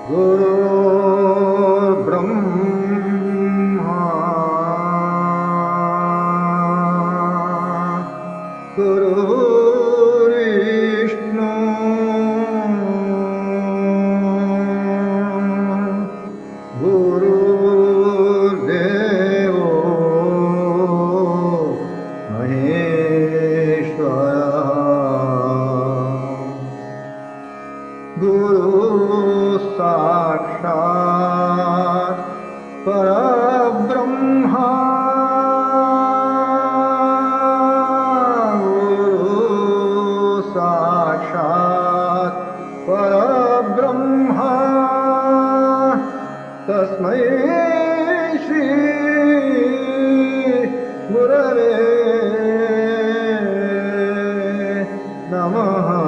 Guru Brahma Guru Vishnu Guru Devo Maheshwara Guru Sakshat Parabrahma Guru Sakshat Parabrahma Tasmai Shri Gurave Namaha.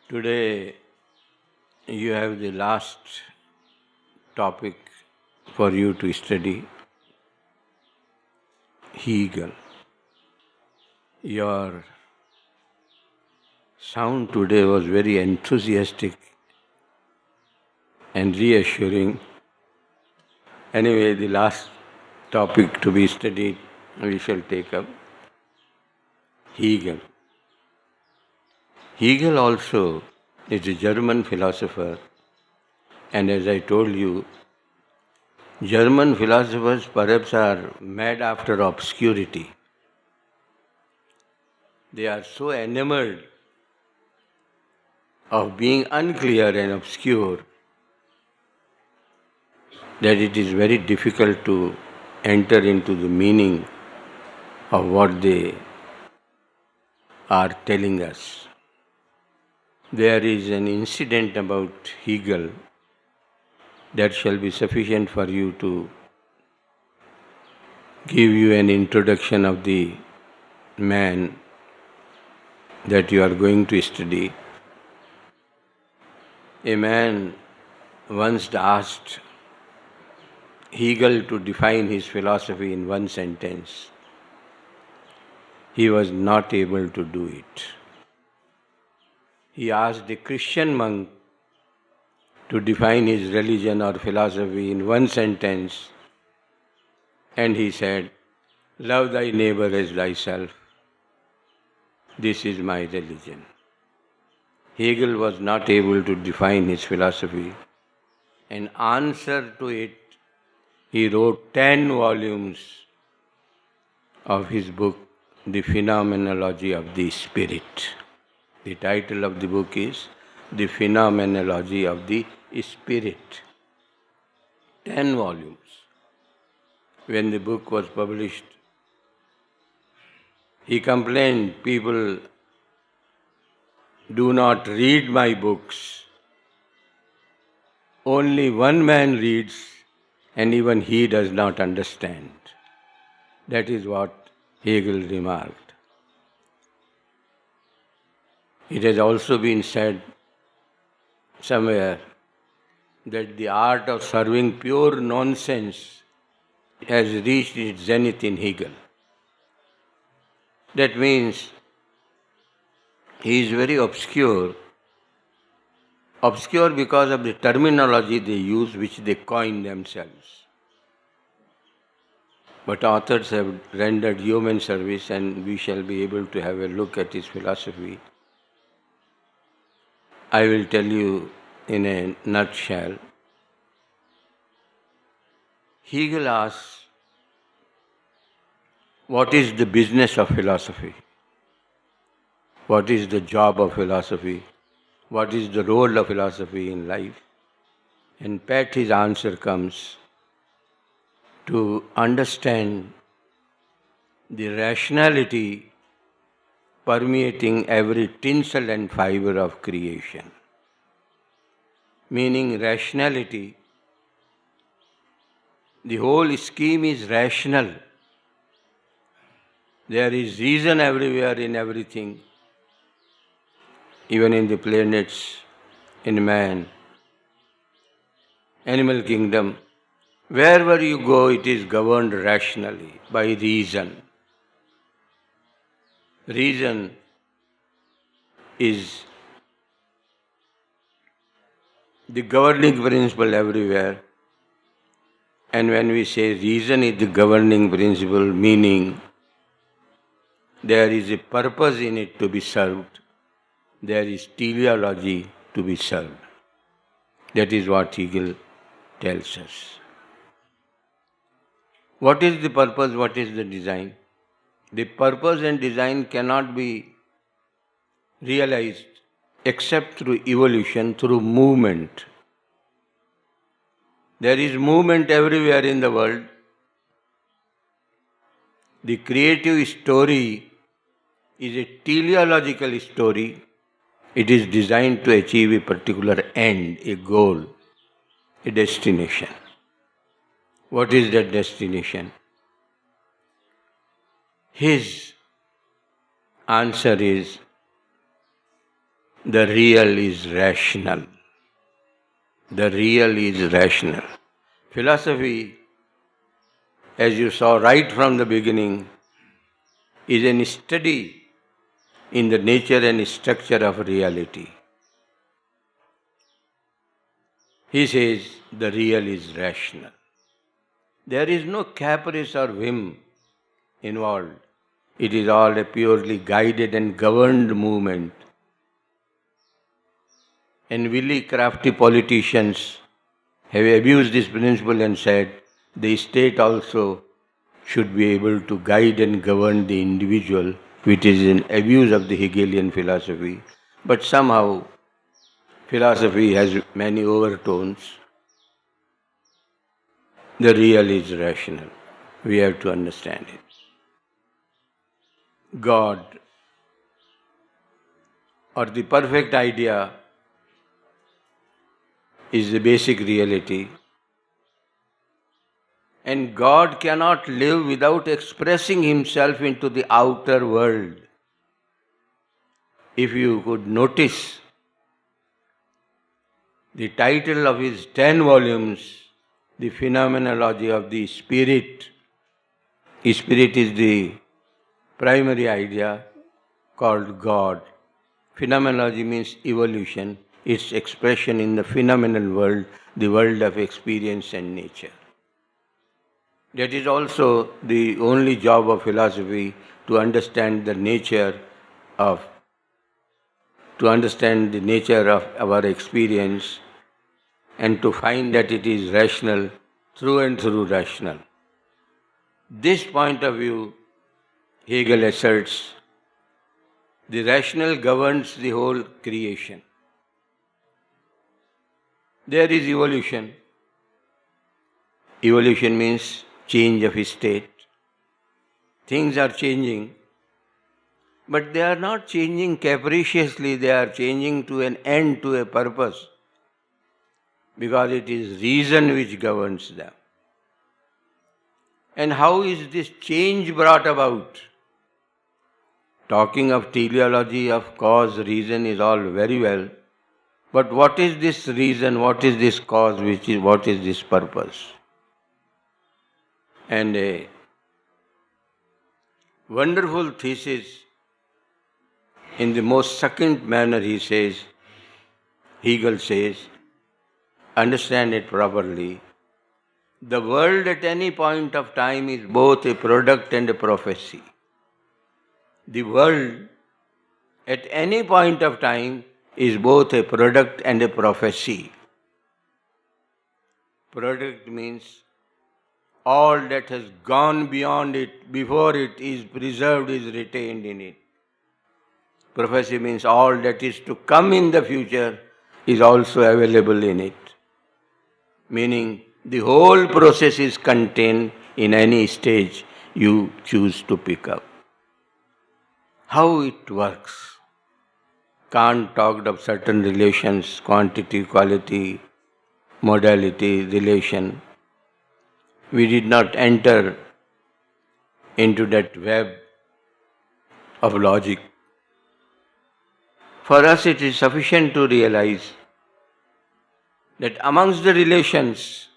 Today you have the last topic for you to study, Hegel. Your sound today was very enthusiastic and reassuring. Anyway, the last topic to be studied, we shall take up Hegel. Hegel also is a German philosopher, and as I told you, German philosophers perhaps are mad after obscurity. They are so enamored of being unclear and obscure that it is very difficult to enter into the meaning of what they are telling us. There is an incident about Hegel that shall be sufficient for you to give you an introduction of the man that you are going to study. A man once asked Hegel to define his philosophy in one sentence. He was not able to do it. He asked a Christian monk to define his religion or philosophy in one sentence, and he said, "Love thy neighbor as thyself. This is my religion." Hegel was not able to define his philosophy. In answer to it, he wrote 10 volumes of his book, The Phenomenology of the Spirit. The title of the book is The Phenomenology of the Spirit. 10 volumes. When the book was published, he complained, "People do not read my books. Only one man reads, and even he does not understand." That is what Hegel remarked. It has also been said somewhere that the art of serving pure nonsense has reached its zenith in Hegel. That means he is very obscure because of the terminology they use, which they coin themselves. But authors have rendered human service, and we shall be able to have a look at his philosophy. I will tell you in a nutshell. Hegel asks, what is the business of philosophy? What is the job of philosophy? What is the role of philosophy in life? And pat his answer comes to understand the rationality permeating every tinsel and fiber of creation. Meaning rationality, the whole scheme is rational. There is reason everywhere in everything, even in the planets, in man, animal kingdom. Wherever you go, it is governed rationally, by reason. Reason is the governing principle everywhere. And when we say reason is the governing principle, meaning there is a purpose in it to be served, there is teleology to be served. That is what Hegel tells us. What is the purpose? What is the design? The purpose and design cannot be realized except through evolution, through movement. There is movement everywhere in the world. The creative story is a teleological story. It is designed to achieve a particular end, a goal, a destination. What is that destination? His answer is the real is rational. The real is rational. Philosophy, as you saw right from the beginning, is an study in the nature and structure of reality. He says the real is rational. There is no caprice or whim involved. It is all a purely guided and governed movement. And really crafty politicians have abused this principle and said the state also should be able to guide and govern the individual, which is an abuse of the Hegelian philosophy. But somehow philosophy has many overtones. The real is rational. We have to understand it. God, or the perfect idea, is the basic reality. And God cannot live without expressing Himself into the outer world. If you could notice, the title of his 10 volumes, The Phenomenology of the Spirit. Spirit is the primary idea called God. Phenomenology means evolution, its expression in the phenomenal world, the world of experience and nature. That is also the only job of philosophy, to understand the nature of our experience and to find that it is rational, through and through rational. This point of view, Hegel asserts, the rational governs the whole creation. There is evolution. Evolution means change of state. Things are changing, but they are not changing capriciously, they are changing to an end, to a purpose, because it is reason which governs them. And how is this change brought about? Talking of teleology, of cause, reason is all very well, but what is this reason, what is this cause, what is this purpose? And a wonderful thesis, in the most succinct manner Hegel says, understand it properly. The world at any point of time is both a product and a prophecy. The world at any point of time is both a product and a prophecy. Product means all that has gone beyond it, before it, is preserved, is retained in it. Prophecy means all that is to come in the future is also available in it. Meaning the whole process is contained in any stage you choose to pick up. How it works? Kant talked of certain relations, quantity, quality, modality, relation. We did not enter into that web of logic. For us it is sufficient to realize that amongst the relations,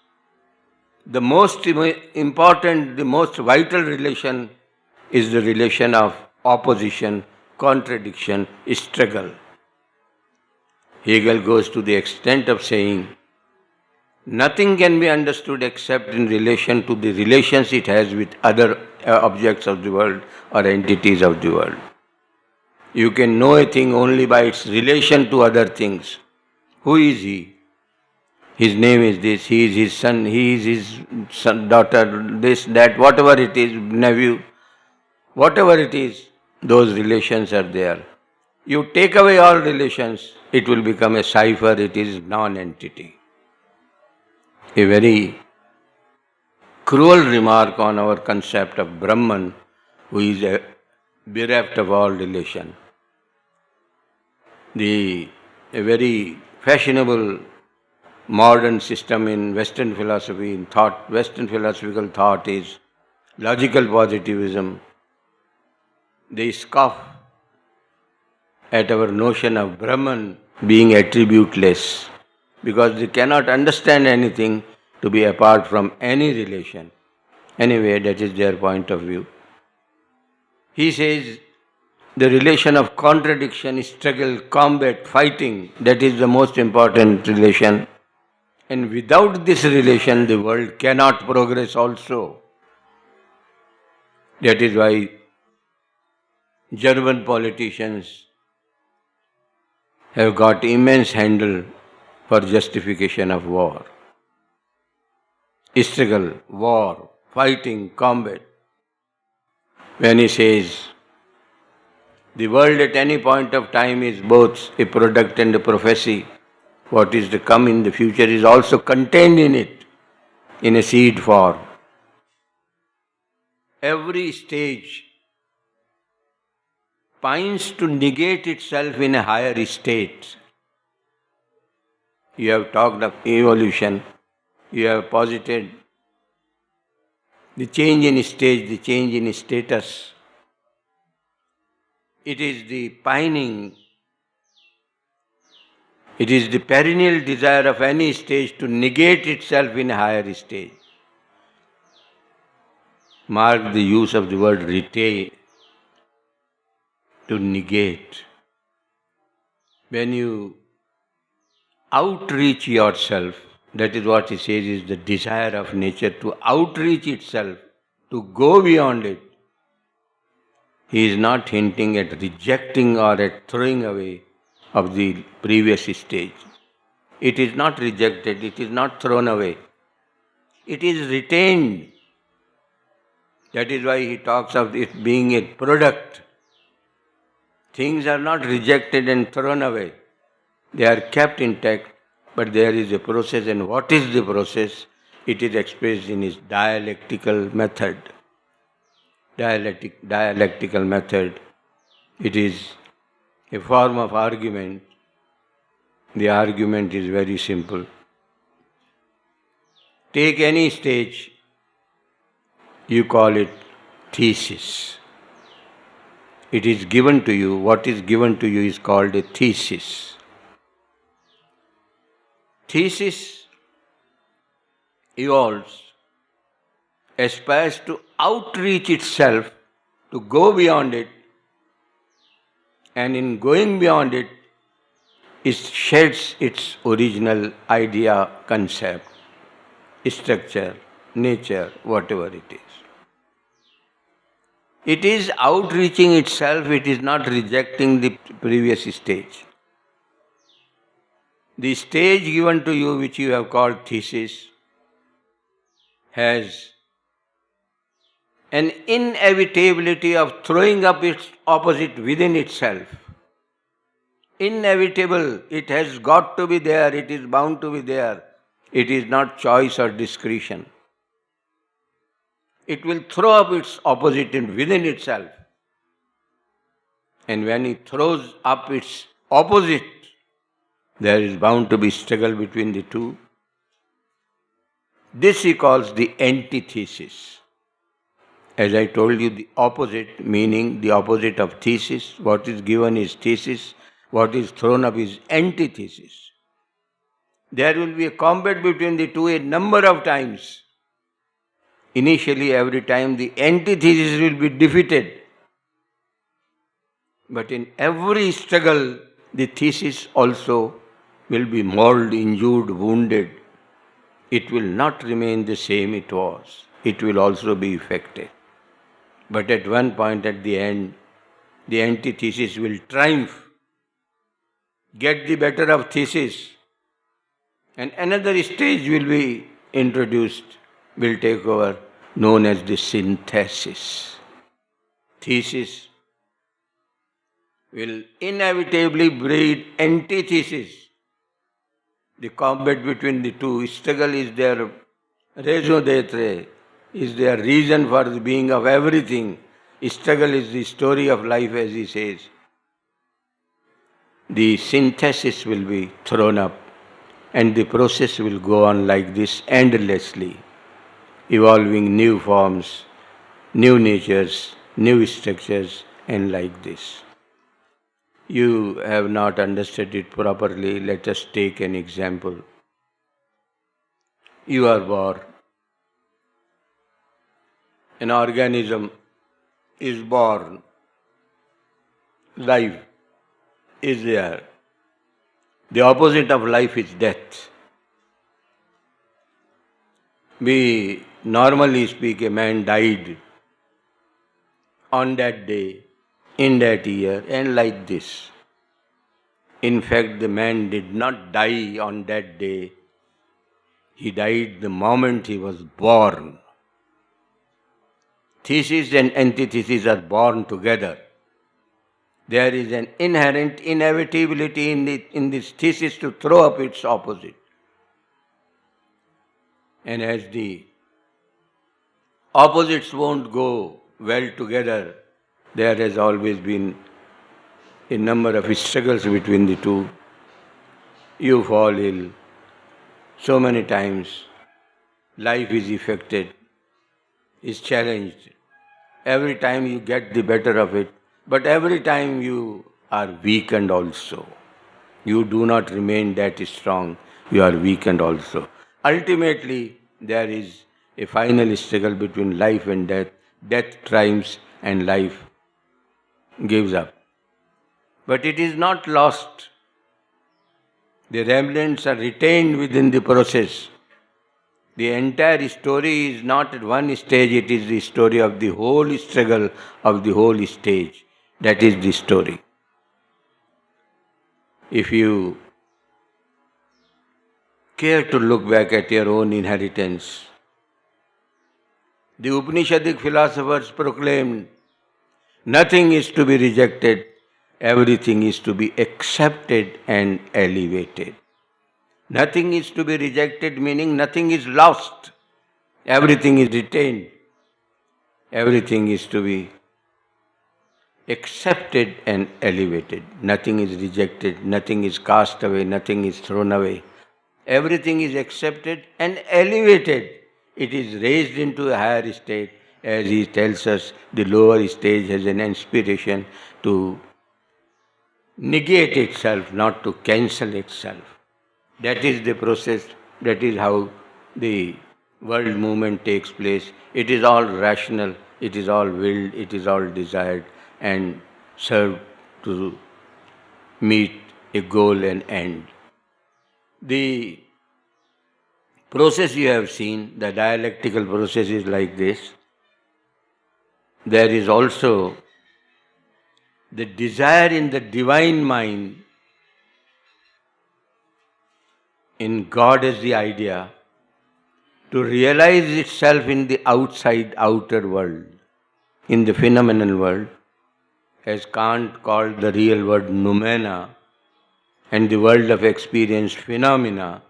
the most important, the most vital relation is the relation of opposition, contradiction, struggle. Hegel goes to the extent of saying, nothing can be understood except in relation to the relations it has with other objects of the world or entities of the world. You can know a thing only by its relation to other things. Who is he? His name is this, he is his son, he is his son, daughter, this, that, whatever it is, nephew, whatever it is, those relations are there. You take away all relations, it will become a cipher, it is non-entity. A very cruel remark on our concept of Brahman, who is bereft of all relation. A very fashionable modern system in Western philosophy, in thought, Western philosophical thought is logical positivism. They scoff at our notion of Brahman being attributeless because they cannot understand anything to be apart from any relation. Anyway, that is their point of view. He says the relation of contradiction, struggle, combat, fighting, that is the most important relation. And without this relation, the world cannot progress also. That is why German politicians have got immense handle for justification of war. Struggle, war, fighting, combat. When he says, the world at any point of time is both a product and a prophecy. What is to come in the future is also contained in it, in a seed form. Every stage pines to negate itself in a higher state. You have talked of evolution, you have posited the change in stage, the change in status. It is the pining, it is the perennial desire of any stage to negate itself in a higher stage. Mark the use of the word retain, to negate. When you outreach yourself, that is what he says is the desire of nature to outreach itself, to go beyond it. He is not hinting at rejecting or at throwing away of the previous stage. It is not rejected, it is not thrown away. It is retained. That is why he talks of it being a product. Things are not rejected and thrown away. They are kept intact, but there is a process, and what is the process? It is expressed in his dialectical method. Dialectical method. It is a form of argument. The argument is very simple. Take any stage, you call it thesis. It is given to you, what is given to you is called a thesis. Thesis evolves, aspires to outreach itself, to go beyond it, and in going beyond it, it sheds its original idea, concept, structure, nature, whatever it is. It is outreaching itself, it is not rejecting the previous stage. The stage given to you, which you have called thesis, has an inevitability of throwing up its opposite within itself. Inevitable, it has got to be there, it is bound to be there. It is not choice or discretion. It will throw up its opposite within itself. And when it throws up its opposite, there is bound to be struggle between the two. This he calls the antithesis. As I told you, the opposite, meaning the opposite of thesis, what is given is thesis, what is thrown up is antithesis. There will be a combat between the two a number of times. Initially, every time the antithesis will be defeated. But in every struggle, the thesis also will be mauled, injured, wounded. It will not remain the same it was. It will also be affected. But at one point at the end, the antithesis will triumph, get the better of thesis, and another stage will be introduced, will take over, known as the synthesis. Thesis will inevitably breed antithesis. The combat between the two, struggle is their raison d'etre, is their reason for the being of everything. Struggle is the story of life, as he says. The synthesis will be thrown up, and the process will go on like this endlessly, evolving new forms, new natures, new structures, and like this. You have not understood it properly. Let us take an example. You are born. An organism is born. Life is there. The opposite of life is death. We normally speak, a man died on that day, in that year, and like this. In fact, the man did not die on that day. He died the moment he was born. Thesis and antithesis are born together. There is an inherent inevitability in this thesis to throw up its opposite. And as the opposites won't go well together, there has always been a number of struggles between the two. You fall ill so many times. Life is affected, is challenged. Every time you get the better of it, but every time you are weakened also. You do not remain that strong, you are weakened also. Ultimately, there is a final struggle between life and death. Death triumphs and life gives up. But it is not lost. The remnants are retained within the process. The entire story is not at one stage, it is the story of the whole struggle of the whole stage. That is the story. If you care to look back at your own inheritance, the Upanishadic philosophers proclaimed, nothing is to be rejected, everything is to be accepted and elevated. Nothing is to be rejected, meaning nothing is lost. Everything is retained. Everything is to be accepted and elevated. Nothing is rejected, nothing is cast away, nothing is thrown away. Everything is accepted and elevated. It is raised into a higher state. As he tells us, the lower stage has an inspiration to negate itself, not to cancel itself. That is the process, that is how the world movement takes place. It is all rational, it is all willed, it is all desired and served to meet a goal and end. The process you have seen, the dialectical process is like this. There is also the desire in the divine mind, in God as the idea, to realize itself in the outside, outer world, in the phenomenal world, as Kant called the real word noumena, and the world of experience phenomena.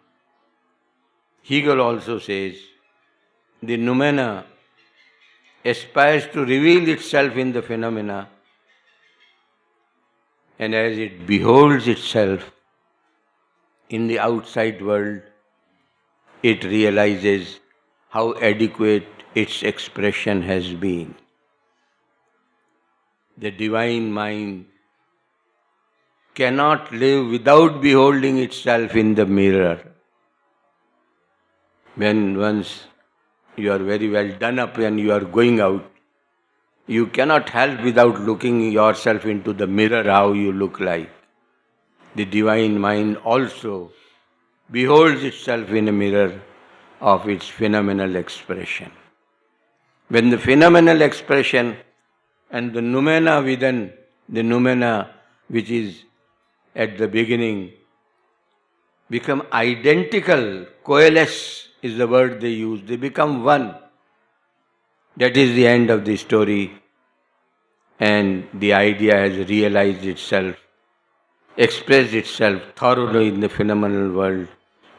Hegel also says the noumena aspires to reveal itself in the phenomena, and as it beholds itself in the outside world, it realizes how adequate its expression has been. The divine mind cannot live without beholding itself in the mirror. When once you are very well done up and you are going out, You cannot help without looking yourself into the mirror how you look like. The divine mind also beholds itself in a mirror of its phenomenal expression. When the phenomenal expression and the noumena within, the noumena which is at the beginning, become identical, coalesce is the word they use, they become one. That is the end of the story, and the idea has realized itself, expressed itself thoroughly in the phenomenal world,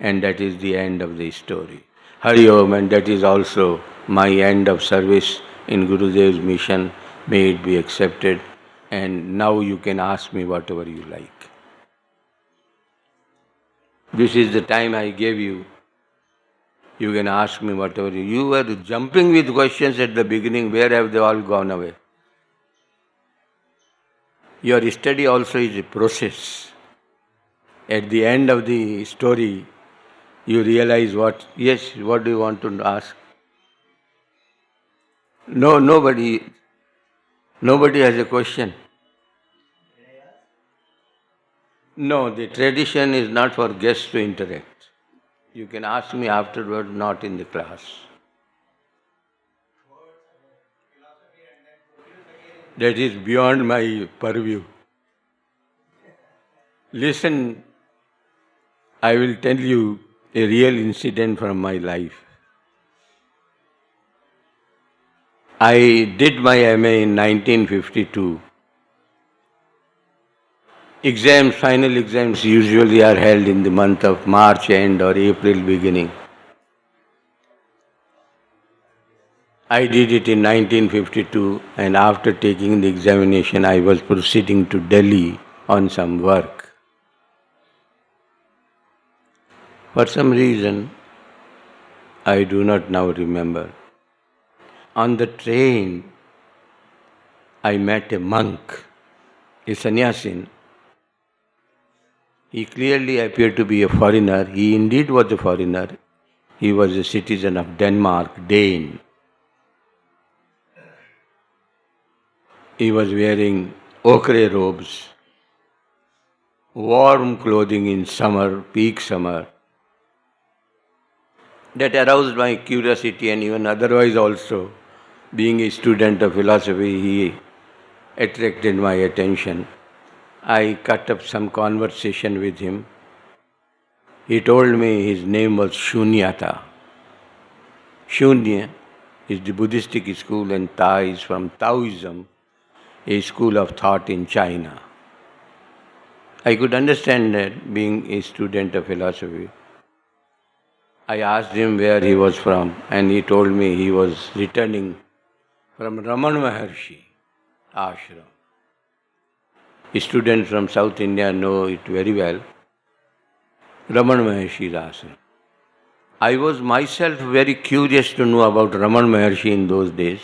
and that is the end of the story. Hari Om, and that is also my end of service in Gurudev's mission. May it be accepted, and now you can ask me whatever you like. This is the time I gave you. You can ask me whatever you were jumping with questions at the beginning. Where have they all gone away? Your study also is a process. At the end of the story, you realize what, yes, what do you want to ask? No, nobody has a question. No, the tradition is not for guests to interact. You can ask me afterward, not in the class. That is beyond my purview. Listen, I will tell you a real incident from my life. I did my MA in 1952. Exams, final exams usually are held in the month of March end or April beginning. I did it in 1952, and after taking the examination I was proceeding to Delhi on some work. For some reason, I do not now remember. On the train, I met a monk, a sannyasin. He clearly appeared to be a foreigner. He indeed was a foreigner. He was a citizen of Denmark, Dane. He was wearing ochre robes, warm clothing in summer, peak summer. That aroused my curiosity, and even otherwise also, being a student of philosophy, he attracted my attention. I cut up some conversation with him. He told me his name was Shunyata. Shunya is the Buddhistic school, and Ta is from Taoism, a school of thought in China. I could understand that, being a student of philosophy. I asked him where he was from, and he told me he was returning from Raman Maharshi ashram. Students from South India know it very well. Raman Maharshi's ashram. I was myself very curious to know about Raman Maharshi in those days,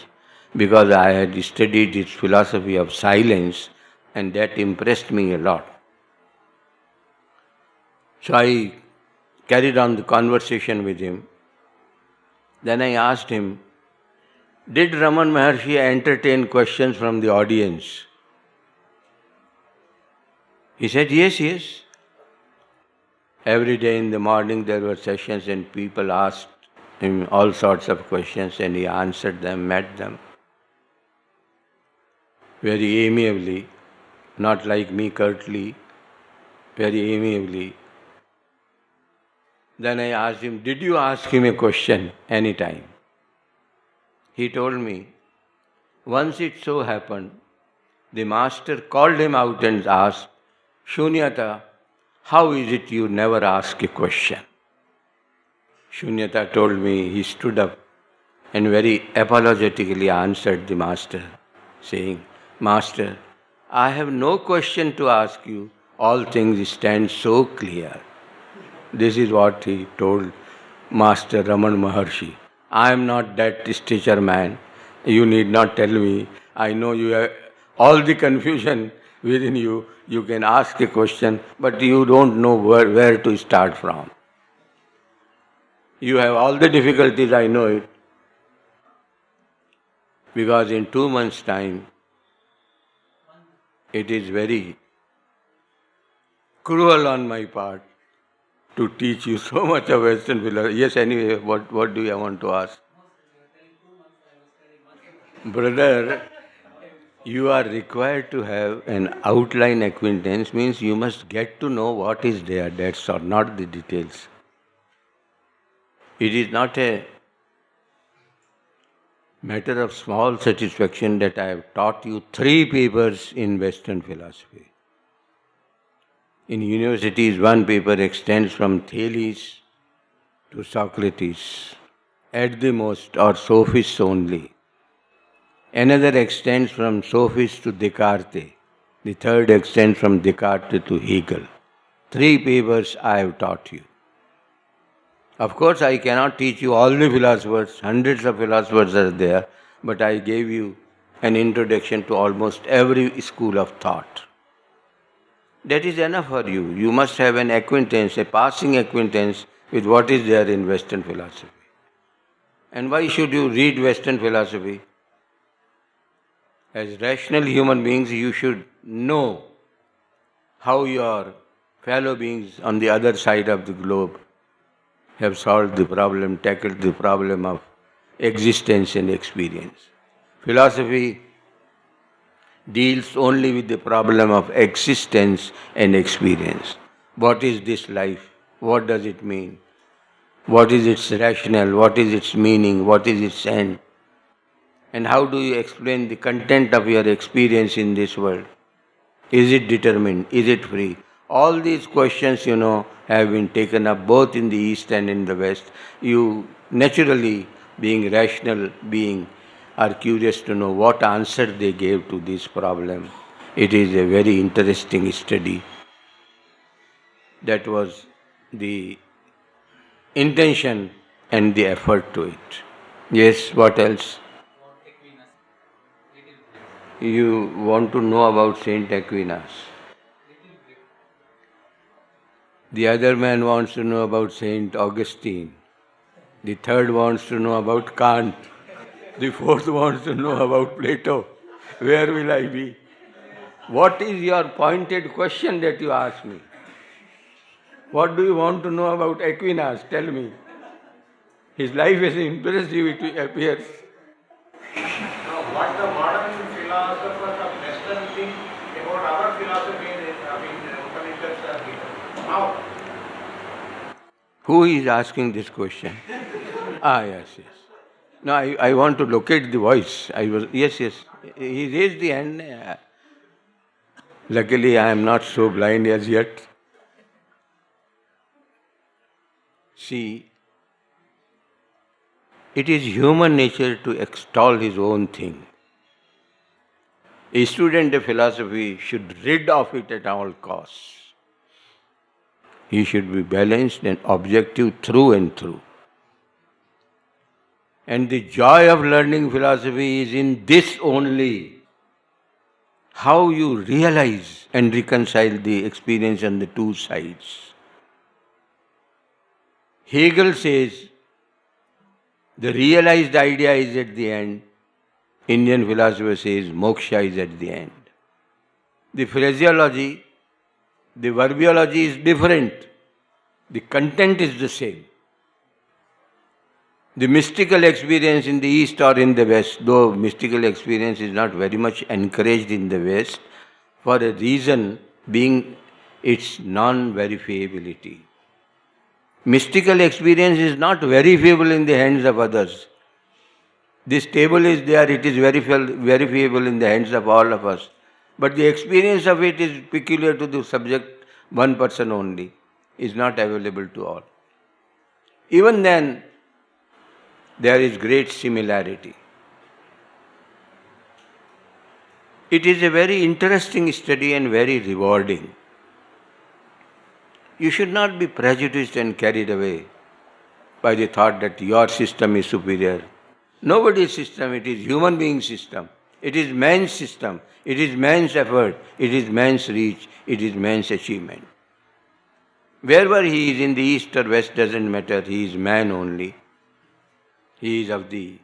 because I had studied his philosophy of silence, and that impressed me a lot. So I carried on the conversation with him. Then I asked him, did Raman Maharshi entertain questions from the audience? He said, yes. Every day in the morning there were sessions, and people asked him all sorts of questions, and he answered them, met them very amiably, not like me curtly, very amiably. Then I asked him, did you ask him a question any time? He told me, once it so happened, the master called him out and asked, Shunyata, how is it you never ask a question? Shunyata told me he stood up and very apologetically answered the master, saying, Master, I have no question to ask you. All things stand so clear. This is what he told Master Raman Maharshi. I am not that stature man. You need not tell me. I know you have all the confusion within you. You can ask a question, but you don't know where to start from. You have all the difficulties, I know it. because in 2 months' time, it is very cruel on my part to teach you so much of Western philosophy. Yes, anyway, what do you want to ask? Brother, you are required to have an outline acquaintance, means you must get to know what is there, that's all, not the details. It is not a matter of small satisfaction that I have taught you 3 papers in Western philosophy. In universities, 1 paper extends from Thales to Socrates, at the most, or sophists only. Another extends from sophists to Descartes. The third extends from Descartes to Hegel. 3 papers I have taught you. Of course, I cannot teach you all the philosophers, hundreds of philosophers are there, but I gave you an introduction to almost every school of thought. That is enough for you. You must have an acquaintance, a passing acquaintance with what is there in Western philosophy. And why should you read Western philosophy? As rational human beings, you should know how your fellow beings on the other side of the globe have solved the problem, tackled the problem of existence and experience. Philosophy deals only with the problem of existence and experience. What is this life? What does it mean? What is its rationale? What is its meaning? What is its end? And how do you explain the content of your experience in this world? Is it determined? Is it free? All these questions, have been taken up both in the East and in the West. You naturally, being rational being, are curious to know what answer they gave to this problem. It is a very interesting study. That was the intention and the effort to it. Yes, what else? You want to know about Saint Aquinas. The other man wants to know about Saint Augustine. The third wants to know about Kant. The fourth wants to know about Plato. Where will I be? What is your pointed question that you ask me? What do you want to know about Aquinas? Tell me. His life is impressive, it appears. What the modern philosophers of Western think about our philosophy in Upanishads are written. Now, Who is asking this question? Yes. No, I want to locate the voice. Yes. He raised the hand. Luckily, I am not so blind as yet. See, it is human nature to extol his own thing. A student of philosophy should rid of it at all costs. He should be balanced and objective through and through. And the joy of learning philosophy is in this only. How you realize and reconcile the experience on the two sides. Hegel says, the realized idea is at the end. Indian philosopher says, moksha is at the end. The phraseology, the verbiology is different. The content is the same. The mystical experience in the East or in the West, though mystical experience is not very much encouraged in the West, for a reason being its non-verifiability. Mystical experience is not verifiable in the hands of others. This table is there, it is verifiable in the hands of all of us. But the experience of it is peculiar to the subject, one person only, is not available to all. Even then, there is great similarity. It is a very interesting study and very rewarding. You should not be prejudiced and carried away by the thought that your system is superior. Nobody's system, it is human being's system. It is man's system. It is man's effort. It is man's reach. It is man's achievement. Wherever he is in the East or West doesn't matter. He is man only. He is of the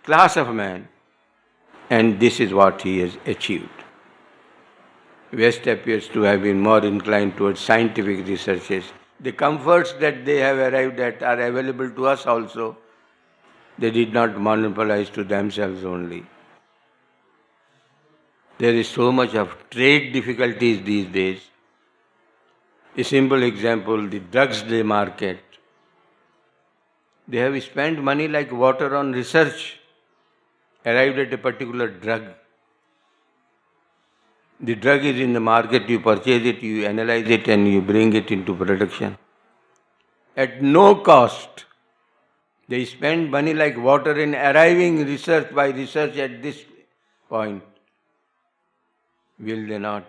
class of man. And this is what he has achieved. West appears to have been more inclined towards scientific researches. The comforts that they have arrived at are available to us also. They did not monopolize to themselves only. There is so much of trade difficulties these days. A simple example, the drugs they market. They have spent money like water on research, arrived at a particular drug. The drug is in the market, you purchase it, you analyze it, and you bring it into production. At no cost. They spend money like water in arriving research by research at this point. Will they not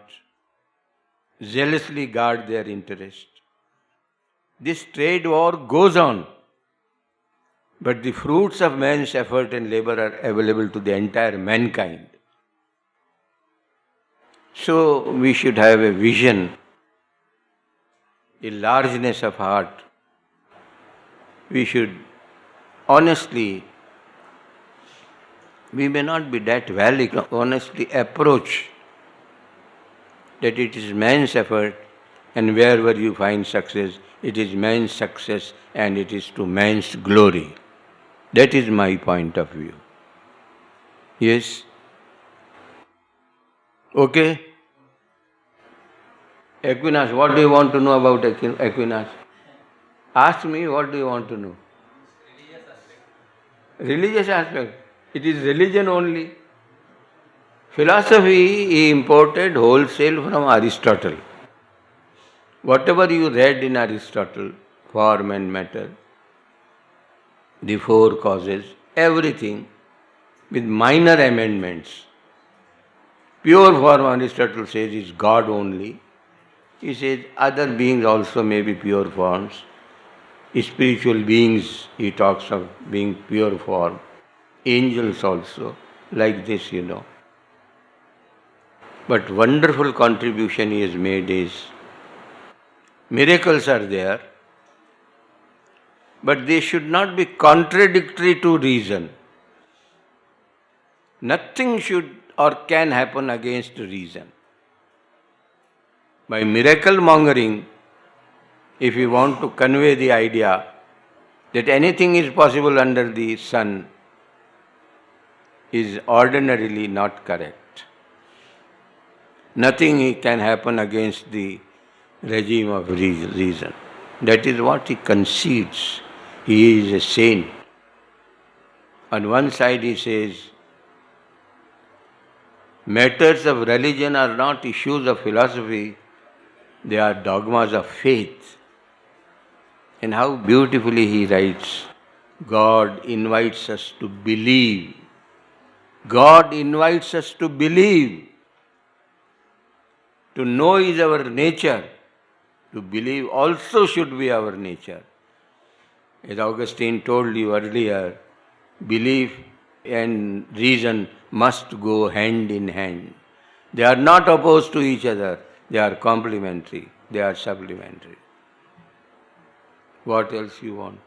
zealously guard their interest? This trade war goes on, but the fruits of man's effort and labor are available to the entire mankind. So we should have a vision, a largeness of heart. We should honestly, we may not be that well, honestly approach that it is man's effort, and wherever you find success, it is man's success and it is to man's glory. That is my point of view. Yes? Okay? Aquinas, what do you want to know about Aquinas? Ask me, what do you want to know? Religious aspect. It is religion only. Philosophy he imported wholesale from Aristotle. Whatever you read in Aristotle, form and matter, the four causes, everything with minor amendments. Pure form, Aristotle says, is God only. He says other beings also may be pure forms. Spiritual beings, he talks of being pure form. Angels also, like this, But wonderful contribution he has made is, miracles are there, but they should not be contradictory to reason. Nothing should or can happen against reason. By miracle mongering, if you want to convey the idea that anything is possible under the sun, is ordinarily not correct. Nothing can happen against the regime of reason. That is what he concedes. He is a saint. On one side he says, matters of religion are not issues of philosophy, they are dogmas of faith. And how beautifully he writes, God invites us to believe. God invites us to believe. To know is our nature. To believe also should be our nature. As Augustine told you earlier, belief and reason must go hand in hand. They are not opposed to each other. They are complementary. They are supplementary. What else you want?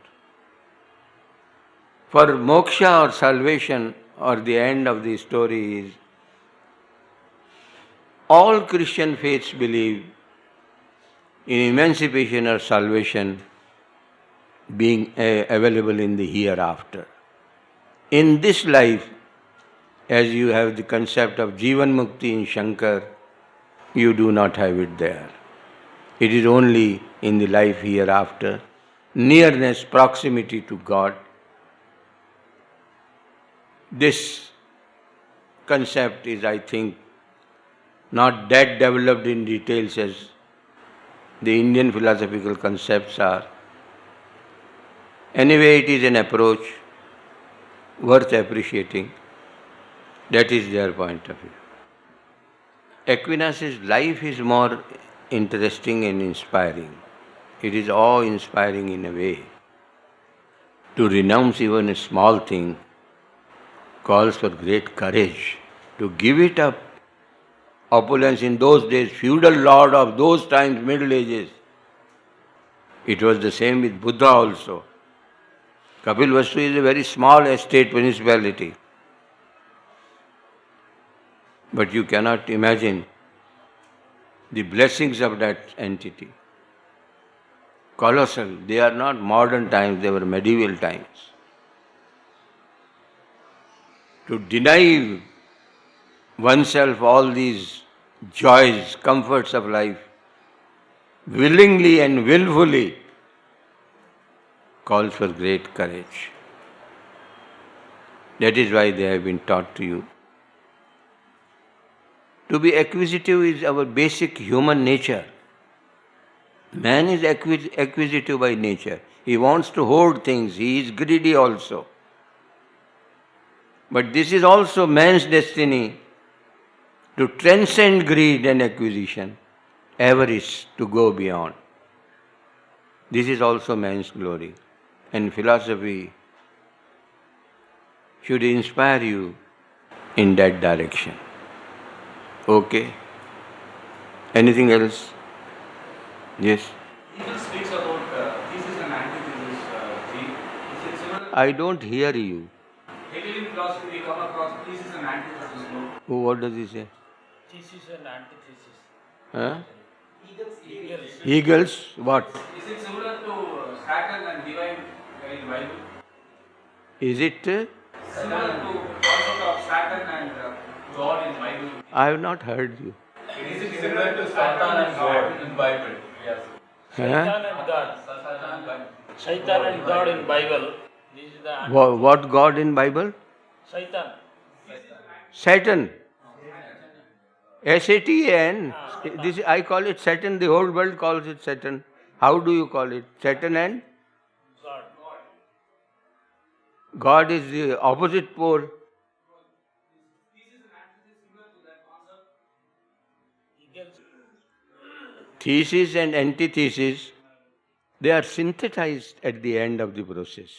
For moksha or salvation or the end of the story is, all Christian faiths believe in emancipation or salvation being available in the hereafter. In this life, as you have the concept of Jivan Mukti in Shankar, you do not have it there. It is only in the life hereafter. Nearness, proximity to God. This concept is, I think, not that developed in details as the Indian philosophical concepts are. Anyway, it is an approach worth appreciating. That is their point of view. Aquinas' life is more interesting and inspiring. It is awe-inspiring in a way. To renounce even a small thing calls for great courage. To give it up, opulence in those days, feudal lord of those times, Middle Ages. It was the same with Buddha also. Kapilvastu is a very small estate municipality. But you cannot imagine the blessings of that entity. Colossal. They are not modern times, they were medieval times. To deny oneself all these joys, comforts of life, willingly and willfully, calls for great courage. That is why they have been taught to you. To be acquisitive is our basic human nature. Man is acquisitive by nature. He wants to hoard things. He is greedy also. But this is also man's destiny, to transcend greed and acquisition, avarice, to go beyond. This is also man's glory. And philosophy should inspire you in that direction. Okay? Anything else? Yes? Hegel speaks about thesis and antithesis. Is it similar? I don't hear you. Hegelian philosophy, we come across thesis and antithesis. No? Oh, what does he say? Thesis and antithesis. Huh? Hegel. Eagles, what? Is it similar to Saturn and divine in Bible? Is it? Similar to concept of Saturn and God in Bible. I have not heard you. Is it similar to Satan and God in Bible? Yes. Huh? Satan and God. Satan and God. Satan and God in Bible. This is the What God in Bible? Satan. Satan. Satan. This I call it Satan. The whole world calls it Satan. How do you call it? Satan and God. God is the opposite pole. Hegel's Thesis and antithesis, they are synthesized at the end of the process.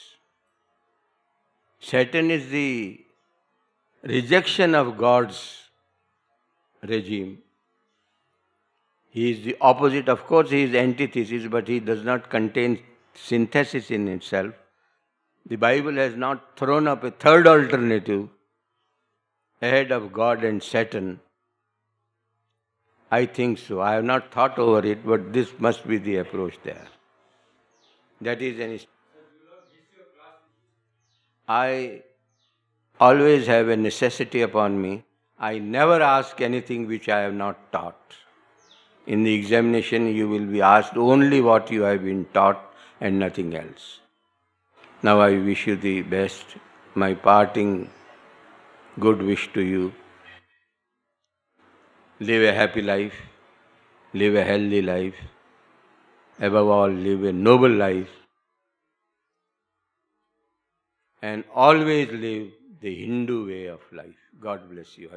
Satan is the rejection of God's regime. He is the opposite. Of course, he is antithesis, but he does not contain synthesis in itself. The Bible has not thrown up a third alternative ahead of God and Satan. I think so. I have not thought over it, but this must be the approach there. That is an. I always have a necessity upon me. I never ask anything which I have not taught. In the examination, you will be asked only what you have been taught and nothing else. Now I wish you the best. My parting good wish to you. Live a happy life. Live a healthy life. Above all, live a noble life. And always live the Hindu way of life. God bless you.